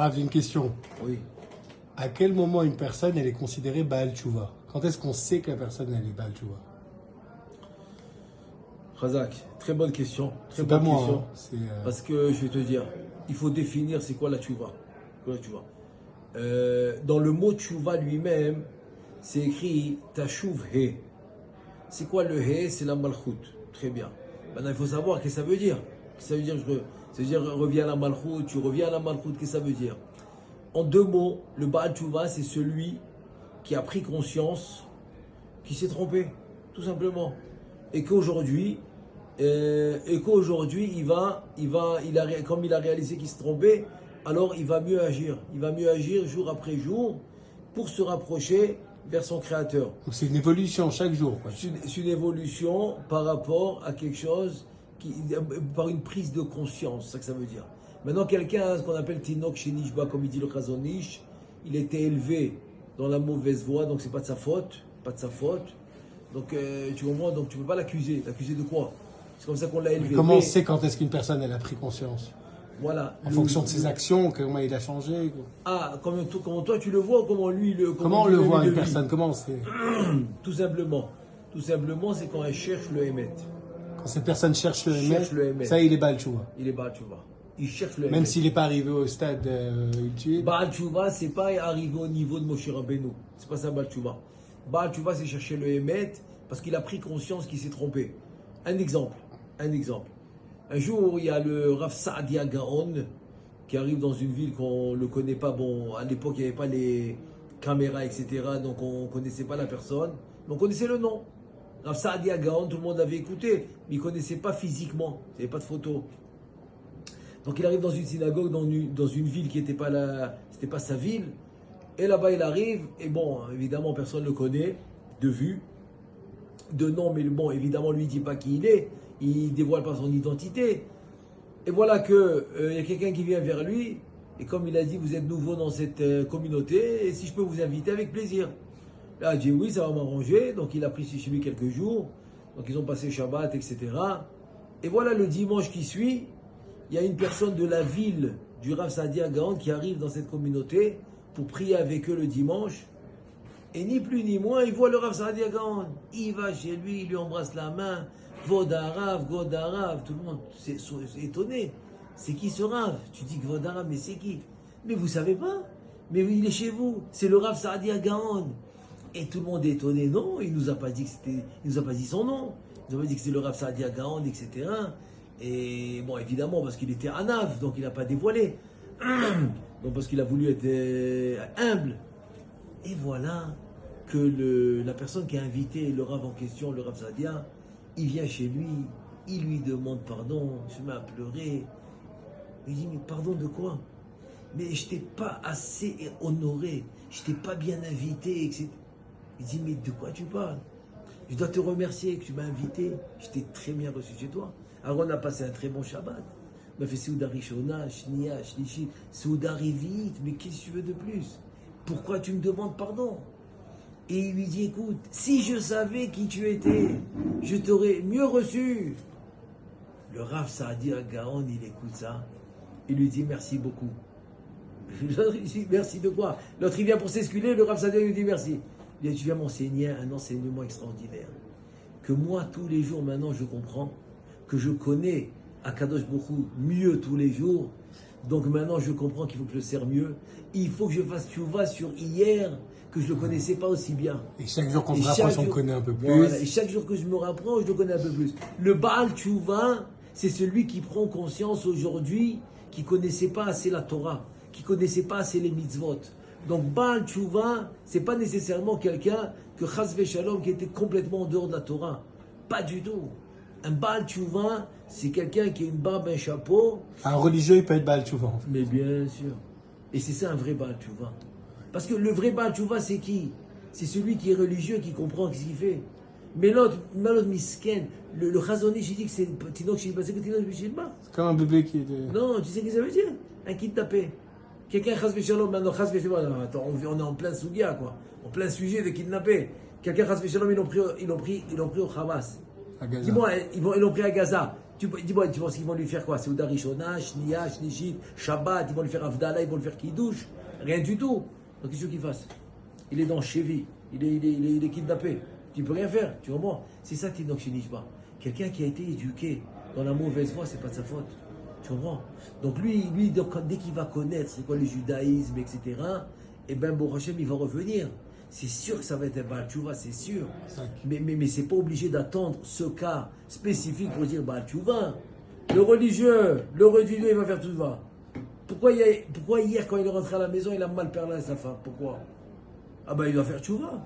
Ah, j'ai une question. Oui. À quel moment une personne, elle est considérée Baal Tchouva? Quand est-ce qu'on sait que la personne, elle est Baal Tchouva? Razak, très bonne question. Très C'est pas bonne moi, question. hein. C'est, Parce que je vais te dire, il faut définir c'est quoi la tchouva. Quoi la tchouva. Dans le mot tchouva lui-même, c'est écrit tachouv he. C'est quoi le he? C'est la malchout. Très bien. Maintenant, il faut savoir qu'est-ce que ça veut dire. Ça veut dire, ça veut dire reviens à la malchout, tu reviens à la malchout, qu'est-ce que ça veut dire? En deux mots, le Baal Tchouva, c'est celui qui a pris conscience, qui s'est trompé, tout simplement. Et qu'aujourd'hui, comme il a réalisé qu'il s'est trompé, alors il va mieux agir. Il va mieux agir jour après jour pour se rapprocher vers son Créateur. donc c'est une évolution chaque jour, quoi. C'est une évolution par rapport à quelque chose, par une prise de conscience, c'est ça que ça veut dire. Maintenant, quelqu'un, ce qu'on appelle Tinok Shenishba, comme il dit le Chazonish, il était élevé dans la mauvaise voie, donc c'est pas de sa faute, pas de sa faute. Donc tu comprends, donc tu peux pas l'accuser. L'accuser de quoi? C'est comme ça qu'on l'a élevé. Mais comment on sait quand est-ce qu'une personne, elle a pris conscience? Voilà. En fonction de ses actions, comment il a changé, quoi. Ah, comment toi tu le vois, comment lui le. Comment on le voit, une personne? Comment c'est? Tout simplement. Tout simplement, c'est quand elle cherche le Hémet. Quand cette personne cherche le Cherche le Hémet, Hémet. ça, il est Baal Tchouva. Il est Baal Tchouva. Il cherche le Même Hémet. s'il n'est pas arrivé au stade ultime. Baal Tchouva, c'est pas arriver au niveau de Moshe Rabbeinu. C'est pas ça Baal Tchouva. Baal Tchouva, c'est chercher le Hémet parce qu'il a pris conscience qu'il s'est trompé. Un exemple. Un jour, il y a le Rav Saadia Gaon qui arrive dans une ville qu'on ne le connaît pas. Bon, à l'époque, il n'y avait pas les caméras, etc. Donc, on ne connaissait pas la personne. Mais on connaissait le nom. Rav Saadia Gaon, tout le monde l'avait écouté. Mais il ne connaissait pas physiquement. Il n'y avait pas de photo. Donc, il arrive dans une synagogue, dans une ville qui n'était pas c'était pas sa ville. Et là-bas, il arrive. Et bon, évidemment, personne ne le connaît de vue, de nom. Mais bon, évidemment, lui, il ne dit pas qui il est. Il dévoile pas son identité. Et voilà que y a quelqu'un qui vient vers lui, et comme il a dit, vous êtes nouveau dans cette communauté, et si je peux vous inviter, avec plaisir. Là, il a dit oui, ça va m'arranger. Donc il a pris chez lui quelques jours. Donc ils ont passé Shabbat, etc. Et voilà, le dimanche qui suit, il y a une personne de la ville du Rav Saadia Gaon qui arrive dans cette communauté pour prier avec eux le dimanche. Et ni plus ni moins, il voit le Rav Saadia Gaon. Il va chez lui, il lui embrasse la main. Vodarav, tout le monde c'est étonné. C'est qui ce Rav? Tu dis que Vodarav, mais c'est qui? Mais vous savez pas? Mais il est chez vous. C'est le Rav Saadia Gaon. Et tout le monde est étonné. Non, il nous a pas dit que c'était, il nous a pas dit son nom. Il nous a pas dit que c'est le Rav Saadia Gaon, etc. Et bon, évidemment, parce qu'il était Anav, donc il n'a pas dévoilé. Donc parce qu'il a voulu être humble. Et voilà que la personne qui a invité le Rav en question, le Rav Saadia, il vient chez lui, il lui demande pardon, il se met à pleurer. Il dit, mais pardon de quoi? Mais je t'ai pas assez honoré, je t'ai pas bien invité, etc. Il dit, mais de quoi tu parles? Je dois te remercier que tu m'as invité, je t'ai très bien reçu chez toi. Alors on a passé un très bon Shabbat. On a fait Seuda Rishona, Shnia, Shlishi, Seuda Revit, mais qu'est-ce que tu veux de plus? Pourquoi tu me demandes pardon? Et il lui dit, écoute, si je savais qui tu étais, je t'aurais mieux reçu. Le Rav Saadia Gaon, il écoute ça. Il lui dit, merci beaucoup. L'autre, il dit, merci de quoi? L'autre, il vient pour s'excuser, le Rav Saadia lui dit, merci. Il dit, tu viens m'enseigner un enseignement extraordinaire. Que moi, tous les jours, maintenant, je comprends, que je connais Akadosh Baruch Hu mieux tous les jours. Donc maintenant, je comprends qu'il faut que je le serre mieux. Il faut que je fasse tchouva sur hier, que je ne le connaissais pas aussi bien. Et chaque jour qu'on se rapproche, on le connaît un peu plus. Voilà, et chaque jour que je me rapproche, je le connais un peu plus. Le Baal Tchouva, c'est celui qui prend conscience aujourd'hui, qui ne connaissait pas assez la Torah, qui ne connaissait pas assez les mitzvot. Donc Baal Tchouva, ce n'est pas nécessairement quelqu'un que Chas Veshalom qui était complètement en dehors de la Torah. Pas du tout. Un Baal Tchouva, c'est quelqu'un qui a une barbe, un chapeau. Un religieux, il peut être Baal Tchouva, en fait. Mais bien sûr. Et c'est ça un vrai Baal Tchouva. Parce que le vrai Baal Tchouva, c'est qui? C'est celui qui est religieux, qui comprend ce qu'il fait. Mais l'autre misken, le Chazonish, il dit que c'est Tinok Shilba. C'est que Tinok Shilba? C'est comme un bébé qui est Non, tu sais ce que ça veut dire? Un kidnappé. Quelqu'un Chaz Veshalom, maintenant Chaz Veshalom, attends, on est en plein sougia, quoi. En plein sujet de kidnapper. Quelqu'un Chaz Veshalom, ils l'ont pris au Hamas. à Gaza. Dis-moi, ils l'ont pris à Gaza. Dis-moi, tu penses qu'ils vont lui faire quoi? Seuda Rishona, Shnia, Shnishit, Shabbat, ils vont lui faire Avdallah, ils vont lui faire Kiddush. Rien du tout. Donc qu'est-ce qu'il fasse? Il est dans Chevi, il est kidnappé. Tu ne peux rien faire, tu comprends? C'est ça Tinoch Shinishba. Quelqu'un qui a été éduqué dans la mauvaise voie, c'est pas de sa faute. Tu comprends? Donc lui donc, dès qu'il va connaître c'est quoi le judaïsme, etc., et ben bon Hachem, il va revenir. C'est sûr que ça va être un Baal Tchouva, c'est sûr. Mais c'est pas obligé d'attendre ce cas spécifique pour dire Baal Tchouva. Le religieux, il va faire tout va. Pourquoi hier, quand il est rentré à la maison, il a mal parlé à sa femme? Pourquoi? Ah ben il va faire Tchouva.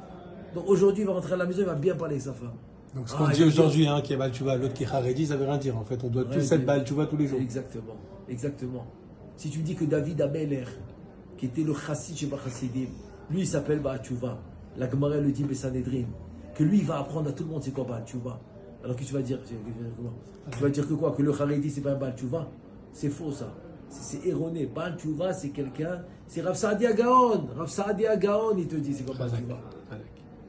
Donc aujourd'hui, il va rentrer à la maison, il va bien parler avec sa femme. Donc ce qu'on dit aujourd'hui, hein, qui est Baal Tchouva, l'autre qui est Haredi, ça veut rien dire. En fait, on doit tous être Baal Tchouva tous les jours. Exactement. Si tu dis que David Abeler, qui était le chassid chez Bachassidim, lui il s'appelle Baal Tchouva, la Gemara le dit Bessanedrin, que lui il va apprendre à tout le monde c'est quoi Baal Tchouva. Alors que tu vas dire Tu vas dire que quoi? Que le Haredi c'est pas un Baal Tchouva? C'est faux ça. C'est erroné. Baal Tchouva c'est quelqu'un, c'est Rav Saadi Agaon. Rav Saadi Agaon il te dit c'est quoi Baal Tchouva.